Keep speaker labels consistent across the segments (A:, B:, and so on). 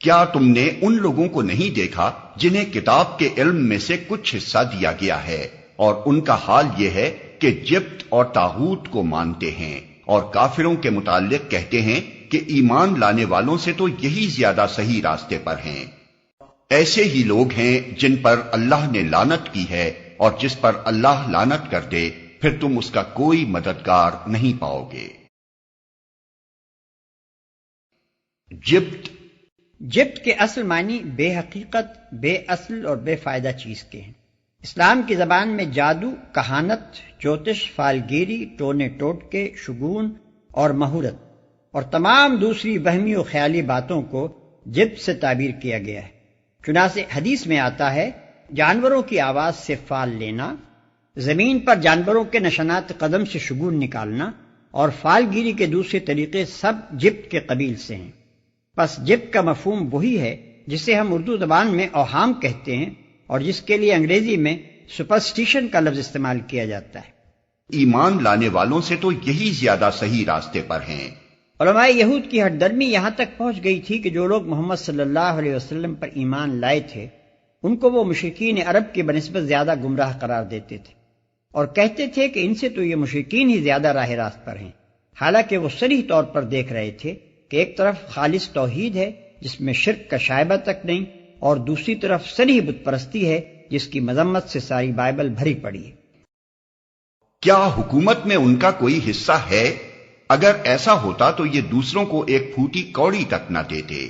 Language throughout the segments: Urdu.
A: کیا تم نے ان لوگوں کو نہیں دیکھا جنہیں کتاب کے علم میں سے کچھ حصہ دیا گیا ہے، اور ان کا حال یہ ہے کہ جبت اور طاغوت کو مانتے ہیں، اور کافروں کے متعلق کہتے ہیں کہ ایمان لانے والوں سے تو یہی زیادہ صحیح راستے پر ہیں۔ ایسے ہی لوگ ہیں جن پر اللہ نے لعنت کی ہے، اور جس پر اللہ لعنت کر دے پھر تم اس کا کوئی مددگار نہیں پاؤ گے۔
B: جبت کے اصل معنی بے حقیقت، بے اصل اور بے فائدہ چیز کے ہیں۔ اسلام کی زبان میں جادو، کہانت، جوتش، فالگیری، ٹونے ٹوٹکے، شگون اور مہورت اور تمام دوسری وہمی و خیالی باتوں کو جبت سے تعبیر کیا گیا ہے۔ چنانچہ حدیث میں آتا ہے، جانوروں کی آواز سے فال لینا، زمین پر جانوروں کے نشانات قدم سے شگون نکالنا اور فالگیری کے دوسرے طریقے سب جبت کے قبیل سے ہیں۔ پس جبت کا مفہوم وہی ہے جسے ہم اردو زبان میں اوہام کہتے ہیں اور جس کے لیے انگریزی میں سپرسٹیشن کا لفظ استعمال کیا جاتا ہے۔
A: ایمان لانے والوں سے تو یہی زیادہ صحیح راستے پر ہیں۔
B: علماء یہود کی ہٹ درمی یہاں تک پہنچ گئی تھی کہ جو لوگ محمد صلی اللہ علیہ وسلم پر ایمان لائے تھے ان کو وہ مشرکین عرب کی بنسبت زیادہ گمراہ قرار دیتے تھے اور کہتے تھے کہ ان سے تو یہ مشرکین ہی زیادہ راہ راست پر ہیں، حالانکہ وہ صریح طور پر دیکھ رہے تھے کہ ایک طرف خالص توحید ہے جس میں شرک کا شائبہ تک نہیں، اور دوسری طرف صریح بت پرستی ہے جس کی مذمت سے ساری بائبل بھری پڑی ہے۔
A: کیا حکومت میں ان کا کوئی حصہ ہے؟ اگر ایسا ہوتا تو یہ دوسروں کو ایک پھوٹی کوڑی تک نہ دیتے۔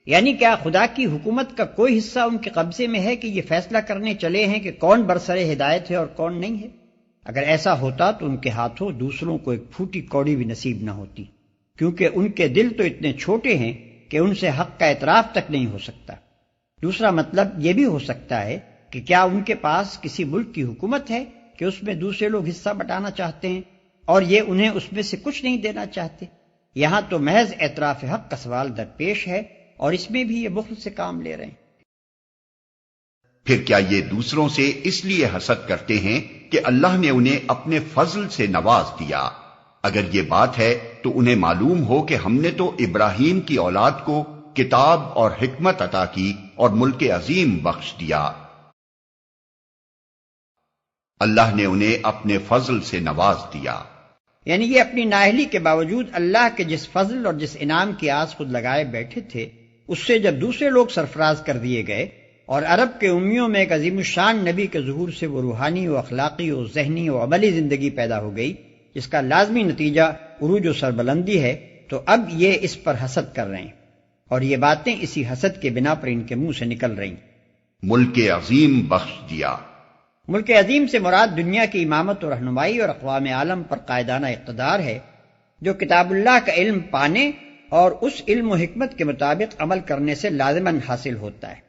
B: یعنی کیا خدا کی حکومت کا کوئی حصہ ان کے قبضے میں ہے کہ یہ فیصلہ کرنے چلے ہیں کہ کون برسر ہدایت ہے اور کون نہیں ہے؟ اگر ایسا ہوتا تو ان کے ہاتھوں دوسروں کو ایک پھوٹی کوڑی بھی نصیب نہ ہوتی، کیونکہ ان کے دل تو اتنے چھوٹے ہیں کہ ان سے حق کا اعتراف تک نہیں ہو سکتا۔ دوسرا مطلب یہ بھی ہو سکتا ہے کہ کیا ان کے پاس کسی ملک کی حکومت ہے کہ اس میں دوسرے لوگ حصہ بٹانا چاہتے ہیں اور یہ انہیں اس میں سے کچھ نہیں دینا چاہتے؟ یہاں تو محض اعتراف حق کا سوال درپیش ہے اور اس میں بھی یہ بخل سے کام لے رہے ہیں۔
A: پھر کیا یہ دوسروں سے اس لیے حسد کرتے ہیں کہ اللہ نے انہیں اپنے فضل سے نواز دیا؟ اگر یہ بات ہے تو انہیں معلوم ہو کہ ہم نے تو ابراہیم کی اولاد کو کتاب اور حکمت عطا کی اور ملک عظیم بخش دیا۔ اللہ نے انہیں اپنے فضل سے نواز دیا۔
B: یعنی یہ اپنی نااہلی کے باوجود اللہ کے جس فضل اور جس انعام کی آس خود لگائے بیٹھے تھے، اس سے جب دوسرے لوگ سرفراز کر دیے گئے اور عرب کے امیوں میں ایک عظیم الشان نبی کے ظہور سے وہ روحانی و اخلاقی و ذہنی و عملی زندگی پیدا ہو گئی جس کا لازمی نتیجہ عروج و سربلندی ہے، تو اب یہ اس پر حسد کر رہے ہیں اور یہ باتیں اسی حسد کے بنا پر ان کے منہ سے نکل رہی۔
A: ملک عظیم بخش دیا۔
B: ملک عظیم سے مراد دنیا کی امامت و رہنمائی اور اقوام عالم پر قائدانہ اقتدار ہے، جو کتاب اللہ کا علم پانے اور اس علم و حکمت کے مطابق عمل کرنے سے لازماً حاصل ہوتا ہے۔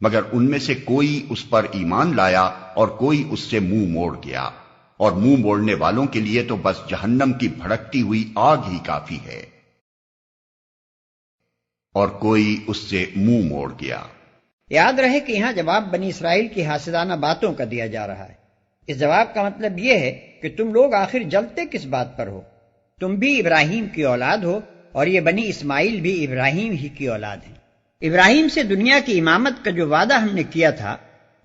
A: مگر ان میں سے کوئی اس پر ایمان لایا اور کوئی اس سے منہ موڑ گیا، اور منہ موڑنے والوں کے لیے تو بس جہنم کی بھڑکتی ہوئی آگ ہی کافی ہے۔ اور کوئی اس سے منہ موڑ گیا۔
B: یاد رہے کہ یہاں جواب بنی اسرائیل کی حاسدانہ باتوں کا دیا جا رہا ہے۔ اس جواب کا مطلب یہ ہے کہ تم لوگ آخر جلتے کس بات پر ہو؟ تم بھی ابراہیم کی اولاد ہو اور یہ بنی اسماعیل بھی ابراہیم ہی کی اولاد ہیں۔ ابراہیم سے دنیا کی امامت کا جو وعدہ ہم نے کیا تھا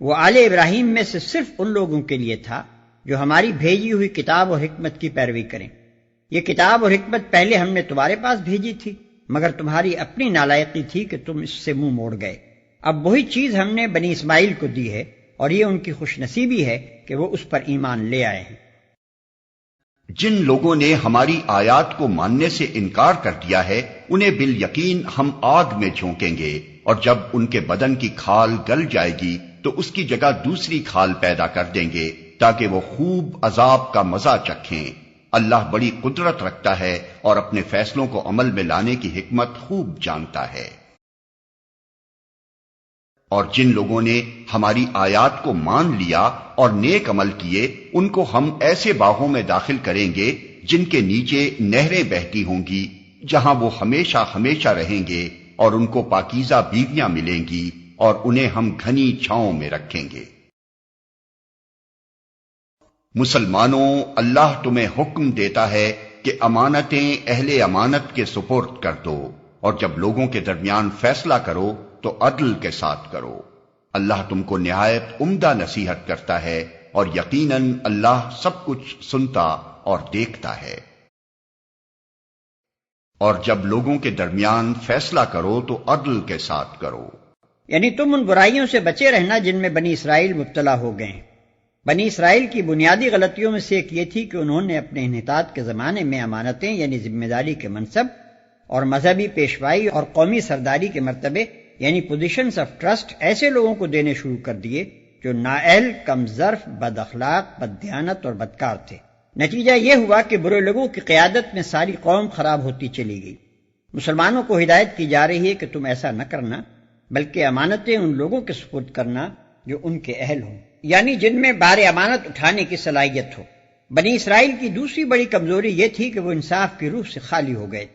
B: وہ آل ابراہیم میں سے صرف ان لوگوں کے لیے تھا جو ہماری بھیجی ہوئی کتاب و حکمت کی پیروی کریں۔ یہ کتاب اور حکمت پہلے ہم نے تمہارے پاس بھیجی تھی، مگر تمہاری اپنی نالائقی تھی کہ تم اس سے منہ موڑ گئے۔ اب وہی چیز ہم نے بنی اسماعیل کو دی ہے اور یہ ان کی خوش نصیبی ہے کہ وہ اس پر ایمان لے آئے ہیں۔
A: جن لوگوں نے ہماری آیات کو ماننے سے انکار کر دیا ہے انہیں بالیقین ہم آگ میں جھونکیں گے، اور جب ان کے بدن کی کھال گل جائے گی تو اس کی جگہ دوسری کھال پیدا کر دیں گے تاکہ وہ خوب عذاب کا مزہ چکھیں۔ اللہ بڑی قدرت رکھتا ہے اور اپنے فیصلوں کو عمل میں لانے کی حکمت خوب جانتا ہے۔ اور جن لوگوں نے ہماری آیات کو مان لیا اور نیک عمل کیے ان کو ہم ایسے باغوں میں داخل کریں گے جن کے نیچے نہریں بہتی ہوں گی، جہاں وہ ہمیشہ ہمیشہ رہیں گے، اور ان کو پاکیزہ بیویاں ملیں گی اور انہیں ہم گھنی چھاؤں میں رکھیں گے۔ مسلمانوں، اللہ تمہیں حکم دیتا ہے کہ امانتیں اہل امانت کے سپرد کر دو، اور جب لوگوں کے درمیان فیصلہ کرو تو عدل کے ساتھ کرو۔ اللہ تم کو نہایت عمدہ نصیحت کرتا ہے، اور یقیناً اللہ سب کچھ سنتا اور دیکھتا ہے۔ اور جب لوگوں کے درمیان فیصلہ کرو تو عدل کے ساتھ کرو۔
B: یعنی تم ان برائیوں سے بچے رہنا جن میں بنی اسرائیل مبتلا ہو گئے ہیں۔ بنی اسرائیل کی بنیادی غلطیوں میں سے ایک یہ تھی کہ انہوں نے اپنے انحطاط کے زمانے میں امانتیں یعنی ذمہ داری کے منصب اور مذہبی پیشوائی اور قومی سرداری کے مرتبے یعنی پوزیشنز آف ٹرسٹ ایسے لوگوں کو دینے شروع کر دیے جو نااہل، کم ظرف، بد اخلاق، بد دیانت اور بدکار تھے۔ نتیجہ یہ ہوا کہ برے لوگوں کی قیادت میں ساری قوم خراب ہوتی چلی گئی۔ مسلمانوں کو ہدایت کی جا رہی ہے کہ تم ایسا نہ کرنا، بلکہ امانتیں ان لوگوں کے سپرد کرنا جو ان کے اہل ہوں، یعنی جن میں بار امانت اٹھانے کی صلاحیت ہو۔ بنی اسرائیل کی دوسری بڑی کمزوری یہ تھی کہ وہ انصاف کی روح سے خالی ہو گئے۔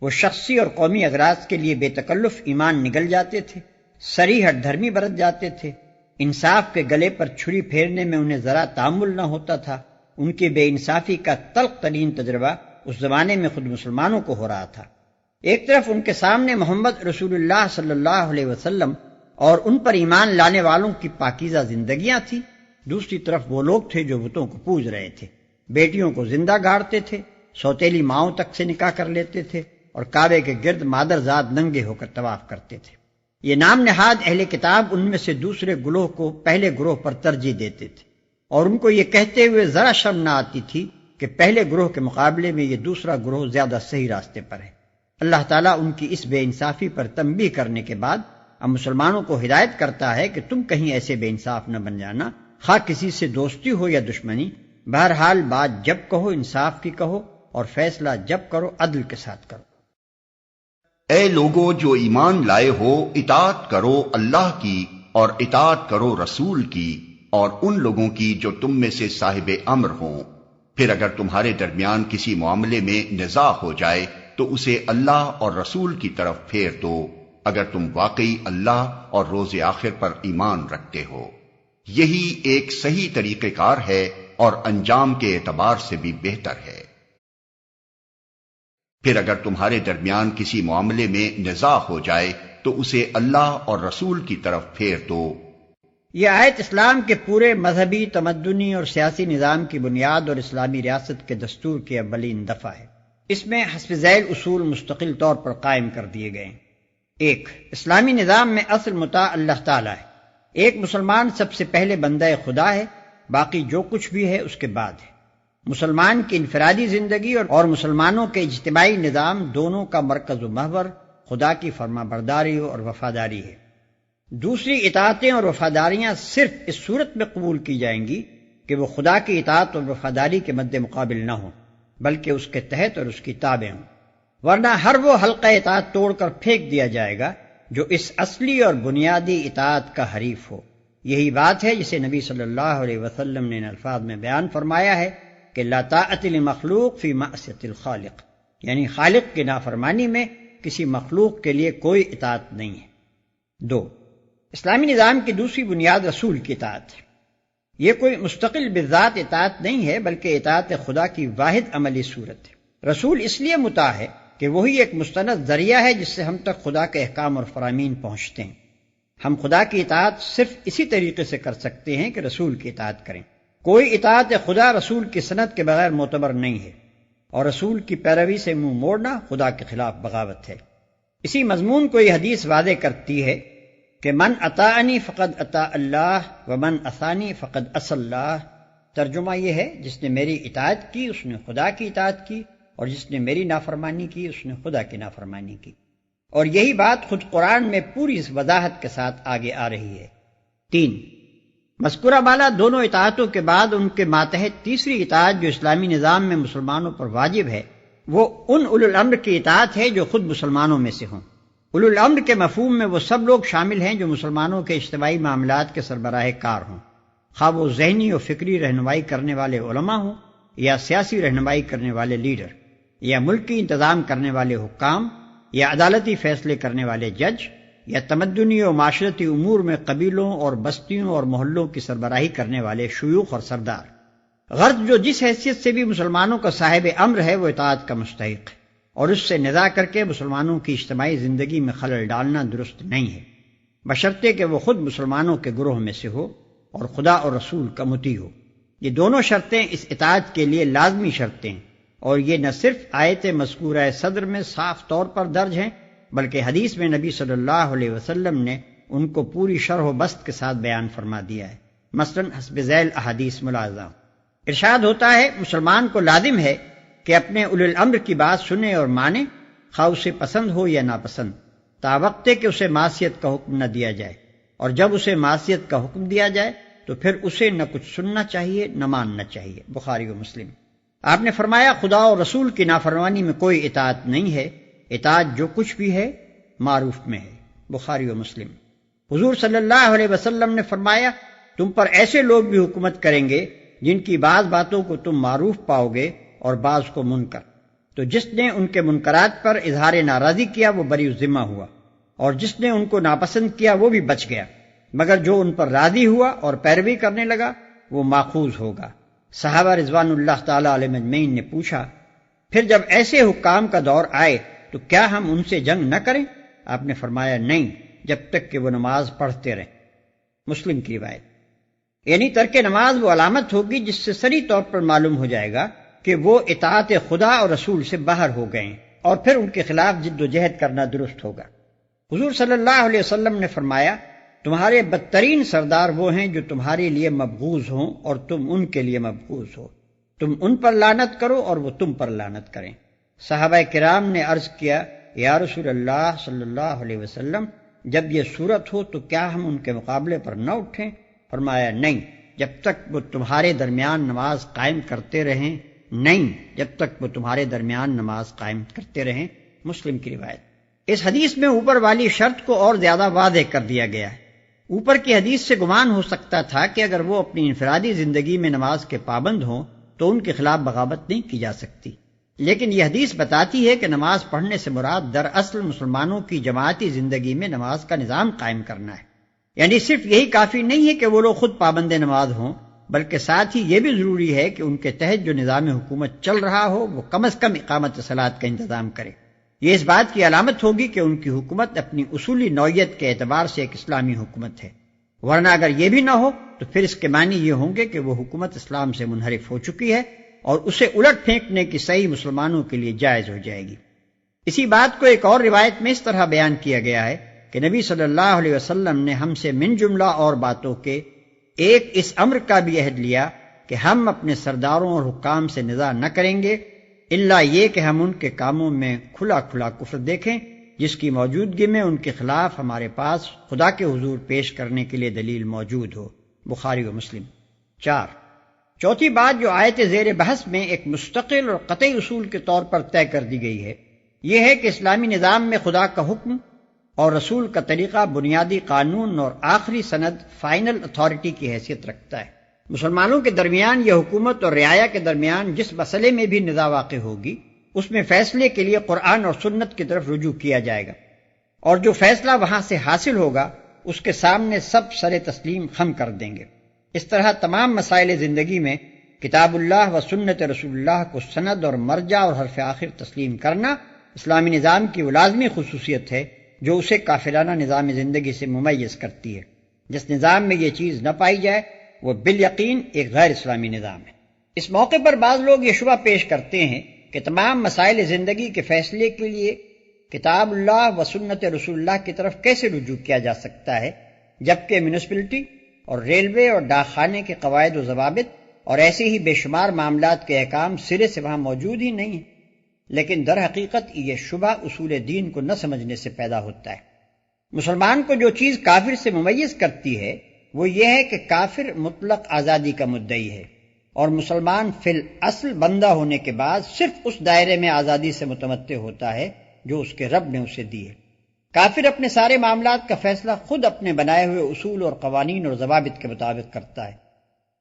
B: وہ شخصی اور قومی اغراض کے لیے بے تکلف ایمان نگل جاتے تھے، صریح ہٹ دھرمی برت جاتے تھے، انصاف کے گلے پر چھری پھیرنے میں انہیں ذرا تامل نہ ہوتا تھا۔ ان کی بے انصافی کا تلخ ترین تجربہ اس زمانے میں خود مسلمانوں کو ہو رہا تھا۔ ایک طرف ان کے سامنے محمد رسول اللہ صلی اللہ علیہ وسلم اور ان پر ایمان لانے والوں کی پاکیزہ زندگیاں تھیں، دوسری طرف وہ لوگ تھے جو بتوں کو پوج رہے تھے، بیٹیوں کو زندہ گاڑتے تھے، سوتیلی ماؤں تک سے نکاح کر لیتے تھے اور کعبے کے گرد مادرزاد ننگے ہو کر طواف کرتے تھے۔ یہ نام نہاد اہل کتاب ان میں سے دوسرے گروہ کو پہلے گروہ پر ترجیح دیتے تھے، اور ان کو یہ کہتے ہوئے ذرا شرم نہ آتی تھی کہ پہلے گروہ کے مقابلے میں یہ دوسرا گروہ زیادہ صحیح راستے پر ہے۔ اللہ تعالیٰ ان کی اس بے انصافی پر تنبیہ کرنے کے بعد اب مسلمانوں کو ہدایت کرتا ہے کہ تم کہیں ایسے بے انصاف نہ بن جانا، خواہ کسی سے دوستی ہو یا دشمنی، بہرحال بات جب کہو انصاف کی کہو، اور فیصلہ جب کرو عدل کے ساتھ کرو۔
A: اے لوگو جو ایمان لائے ہو، اطاعت کرو اللہ کی اور اطاعت کرو رسول کی اور ان لوگوں کی جو تم میں سے صاحب امر ہوں۔ پھر اگر تمہارے درمیان کسی معاملے میں نزاع ہو جائے تو اسے اللہ اور رسول کی طرف پھیر دو، اگر تم واقعی اللہ اور روز آخر پر ایمان رکھتے ہو۔ یہی ایک صحیح طریقہ کار ہے اور انجام کے اعتبار سے بھی بہتر ہے۔ پھر اگر تمہارے درمیان کسی معاملے میں نزاع ہو جائے تو اسے اللہ اور رسول کی طرف پھیر دو۔
B: یہ آیت اسلام کے پورے مذہبی، تمدنی اور سیاسی نظام کی بنیاد اور اسلامی ریاست کے دستور کی اولین دفعہ ہے۔ اس میں حسب ذیل اصول مستقل طور پر قائم کر دیے گئے ہیں۔ ایک، اسلامی نظام میں اصل مطاع اللہ تعالیٰ ہے۔ ایک مسلمان سب سے پہلے بندہ خدا ہے، باقی جو کچھ بھی ہے اس کے بعد ہے۔ مسلمان کی انفرادی زندگی اور مسلمانوں کے اجتماعی نظام دونوں کا مرکز و محور خدا کی فرما برداری اور وفاداری ہے۔ دوسری اطاعتیں اور وفاداریاں صرف اس صورت میں قبول کی جائیں گی کہ وہ خدا کی اطاعت اور وفاداری کے مد مقابل نہ ہوں، بلکہ اس کے تحت اور اس کی تابع ہوں، ورنہ ہر وہ حلقہ اطاعت توڑ کر پھینک دیا جائے گا جو اس اصلی اور بنیادی اطاعت کا حریف ہو۔ یہی بات ہے جسے نبی صلی اللہ علیہ وسلم نے ان الفاظ میں بیان فرمایا ہے کہ لا طاعت لمخلوق فی معصیۃ الخالق، یعنی خالق کی نافرمانی میں کسی مخلوق کے لیے کوئی اطاعت نہیں ہے۔ دو، اسلامی نظام کی دوسری بنیاد رسول کی اطاعت ہے۔ یہ کوئی مستقل بذات اطاعت نہیں ہے، بلکہ اطاعت خدا کی واحد عملی صورت ہے۔ رسول اس لیے مطاع ہے کہ وہی ایک مستند ذریعہ ہے جس سے ہم تک خدا کے احکام اور فرامین پہنچتے ہیں۔ ہم خدا کی اطاعت صرف اسی طریقے سے کر سکتے ہیں کہ رسول کی اطاعت کریں۔ کوئی اطاعت خدا رسول کی سند کے بغیر معتبر نہیں ہے، اور رسول کی پیروی سے منہ موڑنا خدا کے خلاف بغاوت ہے۔ اسی مضمون کو یہ حدیث واضح کرتی ہے کہ من اطاعنی فقد اطاع اللہ ومن عصانی فقد عصی اللہ۔ ترجمہ یہ ہے، جس نے میری اطاعت کی اس نے خدا کی اطاعت کی، اور جس نے میری نافرمانی کی اس نے خدا کی نافرمانی کی۔ اور یہی بات خود قرآن میں پوری وضاحت کے ساتھ آگے آ رہی ہے۔ تین، مذکورہ بالا دونوں اطاعتوں کے بعد ان کے ماتحت تیسری اطاعت جو اسلامی نظام میں مسلمانوں پر واجب ہے، وہ ان اولو الامر کی اطاعت ہے جو خود مسلمانوں میں سے ہوں۔ اولو الامر کے مفہوم میں وہ سب لوگ شامل ہیں جو مسلمانوں کے اجتماعی معاملات کے سربراہ کار ہوں، خواہ وہ ذہنی و فکری رہنمائی کرنے والے علماء ہوں، یا سیاسی رہنمائی کرنے والے لیڈر، یا ملکی انتظام کرنے والے حکام، یا عدالتی فیصلے کرنے والے جج، یا تمدنی و معاشرتی امور میں قبیلوں اور بستیوں اور محلوں کی سربراہی کرنے والے شیوخ اور سردار۔ غرض جو جس حیثیت سے بھی مسلمانوں کا صاحب امر ہے وہ اطاعت کا مستحق ہے، اور اس سے نزاع کر کے مسلمانوں کی اجتماعی زندگی میں خلل ڈالنا درست نہیں ہے، بشرطے کہ وہ خود مسلمانوں کے گروہ میں سے ہو اور خدا اور رسول کا مطیع ہو۔ یہ دونوں شرطیں اس اطاعت کے لیے لازمی شرطیں ہیں، اور یہ نہ صرف آیت مذکورہ صدر میں صاف طور پر درج ہیں بلکہ حدیث میں نبی صلی اللہ علیہ وسلم نے ان کو پوری شرح و بسط کے ساتھ بیان فرما دیا ہے، مثلا حسب ذیل احادیث ملاحظہ۔ ارشاد ہوتا ہے مسلمان کو لازم ہے کہ اپنے اولی الامر کی بات سنے اور مانے، خواہ اسے پسند ہو یا ناپسند، تاوقتے کہ اسے معصیت کا حکم نہ دیا جائے، اور جب اسے معصیت کا حکم دیا جائے تو پھر اسے نہ کچھ سننا چاہیے نہ ماننا چاہیے۔ بخاری و مسلم۔ آپ نے فرمایا خدا اور رسول کی نافرمانی میں کوئی اطاعت نہیں ہے، اطاعت جو کچھ بھی ہے معروف میں ہے۔ بخاری و مسلم۔ حضور صلی اللہ علیہ وسلم نے فرمایا تم پر ایسے لوگ بھی حکومت کریں گے جن کی بعض باتوں کو تم معروف پاؤ گے اور بعض کو منکر، تو جس نے ان کے منکرات پر اظہار ناراضی کیا وہ بری الذمہ ہوا، اور جس نے ان کو ناپسند کیا وہ بھی بچ گیا، مگر جو ان پر راضی ہوا اور پیروی کرنے لگا وہ ماخوذ ہوگا۔ صحابہ رضوان اللہ تعالی علیہ اجمعین نے پوچھا پھر جب ایسے حکام کا دور آئے تو کیا ہم ان سے جنگ نہ کریں؟ آپ نے فرمایا نہیں، جب تک کہ وہ نماز پڑھتے رہیں۔ مسلم کی روایت۔ یعنی ترک نماز وہ علامت ہوگی جس سے صریح طور پر معلوم ہو جائے گا کہ وہ اطاعت خدا اور رسول سے باہر ہو گئے ہیں، اور پھر ان کے خلاف جد و جہد کرنا درست ہوگا۔ حضور صلی اللہ علیہ وسلم نے فرمایا تمہارے بدترین سردار وہ ہیں جو تمہارے لیے مبغوض ہوں اور تم ان کے لیے مبغوض ہو، تم ان پر لعنت کرو اور وہ تم پر لعنت کریں۔ صحابہ کرام نے عرض کیا یا رسول اللہ صلی اللہ علیہ وسلم جب یہ صورت ہو تو کیا ہم ان کے مقابلے پر نہ اٹھیں؟ فرمایا نہیں، جب تک وہ تمہارے درمیان نماز قائم کرتے رہیں، نہیں جب تک وہ تمہارے درمیان نماز قائم کرتے رہیں۔ مسلم کی روایت۔ اس حدیث میں اوپر والی شرط کو اور زیادہ واضح کر دیا گیا ہے۔ اوپر کی حدیث سے گمان ہو سکتا تھا کہ اگر وہ اپنی انفرادی زندگی میں نماز کے پابند ہوں تو ان کے خلاف بغاوت نہیں کی جا سکتی، لیکن یہ حدیث بتاتی ہے کہ نماز پڑھنے سے مراد دراصل مسلمانوں کی جماعتی زندگی میں نماز کا نظام قائم کرنا ہے۔ یعنی صرف یہی کافی نہیں ہے کہ وہ لوگ خود پابند نماز ہوں، بلکہ ساتھ ہی یہ بھی ضروری ہے کہ ان کے تحت جو نظام حکومت چل رہا ہو وہ کم از کم اقامت صلاۃ کا انتظام کرے۔ یہ اس بات کی علامت ہوگی کہ ان کی حکومت اپنی اصولی نوعیت کے اعتبار سے ایک اسلامی حکومت ہے، ورنہ اگر یہ بھی نہ ہو تو پھر اس کے معنی یہ ہوں گے کہ وہ حکومت اسلام سے منحرف ہو چکی ہے اور اسے الٹ پھینکنے کی صحیح مسلمانوں کے لیے جائز ہو جائے گی۔ اسی بات کو ایک اور روایت میں اس طرح بیان کیا گیا ہے کہ نبی صلی اللہ علیہ وسلم نے ہم سے من جملہ اور باتوں کے ایک اس امر کا بھی عہد لیا کہ ہم اپنے سرداروں اور حکام سے نزاع نہ کریں گے الا یہ کہ ہم ان کے کاموں میں کھلا کھلا کفر دیکھیں جس کی موجودگی میں ان کے خلاف ہمارے پاس خدا کے حضور پیش کرنے کے لیے دلیل موجود ہو۔ بخاری و مسلم۔ 4۔ چوتھی بات جو آیت زیر بحث میں ایک مستقل اور قطعی اصول کے طور پر طے کر دی گئی ہے یہ ہے کہ اسلامی نظام میں خدا کا حکم اور رسول کا طریقہ بنیادی قانون اور آخری سند فائنل اتھارٹی کی حیثیت رکھتا ہے۔ مسلمانوں کے درمیان یہ حکومت اور رعایا کے درمیان جس مسئلے میں بھی نزاع واقع ہوگی اس میں فیصلے کے لیے قرآن اور سنت کی طرف رجوع کیا جائے گا، اور جو فیصلہ وہاں سے حاصل ہوگا اس کے سامنے سب سر تسلیم خم کر دیں گے۔ اس طرح تمام مسائل زندگی میں کتاب اللہ و سنت رسول اللہ کو سند اور مرجع اور حرف آخر تسلیم کرنا اسلامی نظام کی وہ لازمی خصوصیت ہے جو اسے کافرانہ نظام زندگی سے ممیز کرتی ہے۔ جس نظام میں یہ چیز نہ پائی جائے وہ بالیقین ایک غیر اسلامی نظام ہے۔ اس موقع پر بعض لوگ یہ شبہ پیش کرتے ہیں کہ تمام مسائل زندگی کے فیصلے کے لیے کتاب اللہ و سنت رسول اللہ کی طرف کیسے رجوع کیا جا سکتا ہے جبکہ میونسپلٹی اور ریلوے اور ڈاک خانے کے قواعد و ضوابط اور ایسے ہی بے شمار معاملات کے احکام سرے سے وہاں موجود ہی نہیں ہیں۔ لیکن در حقیقت یہ شبہ اصول دین کو نہ سمجھنے سے پیدا ہوتا ہے۔ مسلمان کو جو چیز کافر سے ممیز کرتی ہے وہ یہ ہے کہ کافر مطلق آزادی کا مدعی ہے اور مسلمان فی الاصل بندہ ہونے کے بعد صرف اس دائرے میں آزادی سے متمتع ہوتا ہے جو اس کے رب نے اسے دی ہے۔ کافر اپنے سارے معاملات کا فیصلہ خود اپنے بنائے ہوئے اصول اور قوانین اور ضوابط کے مطابق کرتا ہے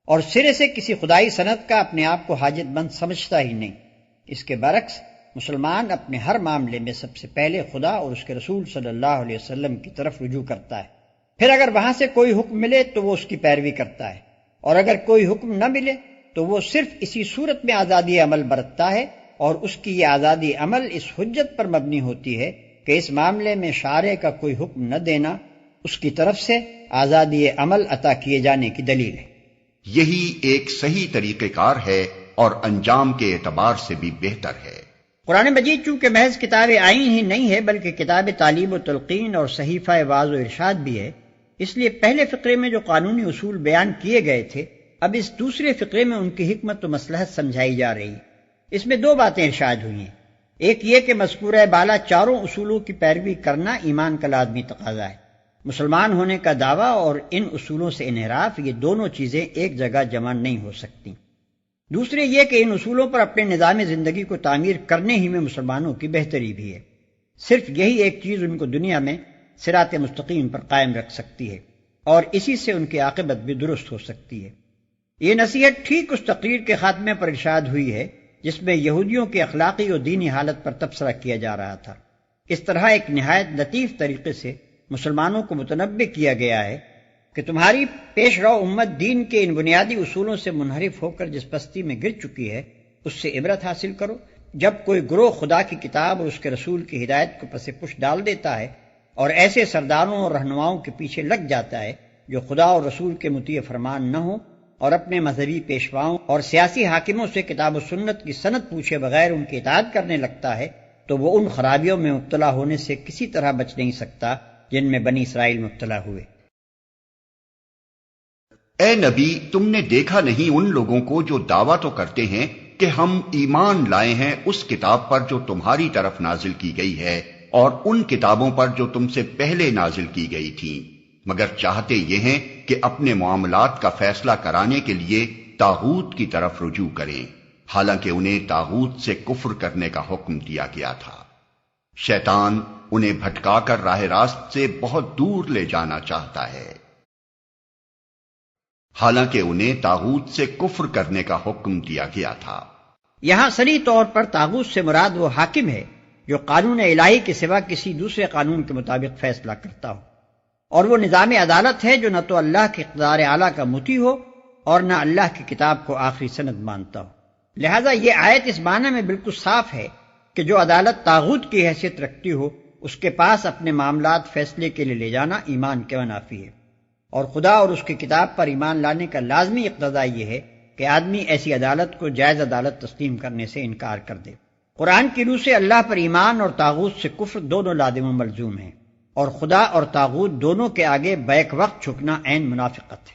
B: اور سرے سے کسی خدائی سند کا اپنے آپ کو حاجت مند سمجھتا ہی نہیں۔ اس کے برعکس مسلمان اپنے ہر معاملے میں سب سے پہلے خدا اور اس کے رسول صلی اللہ علیہ وسلم کی طرف رجوع کرتا ہے، پھر اگر وہاں سے کوئی حکم ملے تو وہ اس کی پیروی کرتا ہے، اور اگر کوئی حکم نہ ملے تو وہ صرف اسی صورت میں آزادی عمل برتتا ہے، اور اس کی یہ آزادی عمل اس حجت پر مبنی ہوتی ہے کہ اس معاملے میں شارع کا کوئی حکم نہ دینا اس کی طرف سے آزادی عمل عطا کیے جانے کی دلیل ہے۔
A: یہی ایک صحیح طریقہ کار ہے اور انجام کے اعتبار سے بھی بہتر ہے۔
B: قرآن مجید چونکہ محض کتاب آئین ہی نہیں ہے بلکہ کتاب تعلیم و تلقین اور صحیفہ وعظ و ارشاد بھی ہے، اس لیے پہلے فقرے میں جو قانونی اصول بیان کیے گئے تھے اب اس دوسرے فقرے میں ان کی حکمت و مصلحت سمجھائی جا رہی ہے۔ اس میں دو باتیں ارشاد ہوئی ہیں، ایک یہ کہ مذکورہ بالا چاروں اصولوں کی پیروی کرنا ایمان کا لازمی تقاضا ہے۔ مسلمان ہونے کا دعویٰ اور ان اصولوں سے انحراف، یہ دونوں چیزیں ایک جگہ جمع نہیں ہو سکتی۔ دوسرے یہ کہ ان اصولوں پر اپنے نظام زندگی کو تعمیر کرنے ہی میں مسلمانوں کی بہتری بھی ہے۔ صرف یہی ایک چیز ان کو دنیا میں صراط مستقیم پر قائم رکھ سکتی ہے، اور اسی سے ان کی عاقبت بھی درست ہو سکتی ہے۔ یہ نصیحت ٹھیک اس تقریر کے خاتمے پر ارشاد ہوئی ہے جس میں یہودیوں کی اخلاقی اور دینی حالت پر تبصرہ کیا جا رہا تھا۔ اس طرح ایک نہایت لطیف طریقے سے مسلمانوں کو متنبہ کیا گیا ہے کہ تمہاری پیش رو امت دین کے ان بنیادی اصولوں سے منحرف ہو کر جس پستی میں گر چکی ہے اس سے عبرت حاصل کرو۔ جب کوئی گروہ خدا کی کتاب اور اس کے رسول کی ہدایت کو پس پش ڈال دیتا ہے اور ایسے سرداروں اور رہنماؤں کے پیچھے لگ جاتا ہے جو خدا اور رسول کے مطیع فرمان نہ ہو، اور اپنے مذہبی پیشواؤں اور سیاسی حاکموں سے کتاب و سنت کی سند پوچھے بغیر ان کی اطاعت کرنے لگتا ہے، تو وہ ان خرابیوں میں مبتلا ہونے سے کسی طرح بچ نہیں سکتا جن میں بنی اسرائیل مبتلا ہوئے۔
A: اے نبی، تم نے دیکھا نہیں ان لوگوں کو جو دعویٰ تو کرتے ہیں کہ ہم ایمان لائے ہیں اس کتاب پر جو تمہاری طرف نازل کی گئی ہے اور ان کتابوں پر جو تم سے پہلے نازل کی گئی تھیں، مگر چاہتے یہ ہیں کہ اپنے معاملات کا فیصلہ کرانے کے لیے طاغوت کی طرف رجوع کریں، حالانکہ انہیں طاغوت سے کفر کرنے کا حکم دیا گیا تھا۔ شیطان انہیں بھٹکا کر راہ راست سے بہت دور لے جانا چاہتا ہے، حالانکہ انہیں طاغوت سے کفر کرنے کا حکم دیا گیا تھا۔
B: یہاں صریح طور پر طاغوت سے مراد وہ حاکم ہے جو قانون الہی کے سوا کسی دوسرے قانون کے مطابق فیصلہ کرتا ہو، اور وہ نظام عدالت ہے جو نہ تو اللہ کے اقتدار اعلیٰ کا مطیع ہو اور نہ اللہ کی کتاب کو آخری سند مانتا ہو۔ لہذا یہ آیت اس معنی میں بالکل صاف ہے کہ جو عدالت طاغوت کی حیثیت رکھتی ہو اس کے پاس اپنے معاملات فیصلے کے لیے لے جانا ایمان کے منافی ہے، اور خدا اور اس کی کتاب پر ایمان لانے کا لازمی اقتضا یہ ہے کہ آدمی ایسی عدالت کو جائز عدالت تسلیم کرنے سے انکار کر دے۔ قرآن کی روح سے اللہ پر ایمان اور طاغوت سے کفر دونوں لازم و ملزوم ہیں، اور خدا اور طاغوت دونوں کے آگے بیک وقت جھکنا عین منافقت ہے۔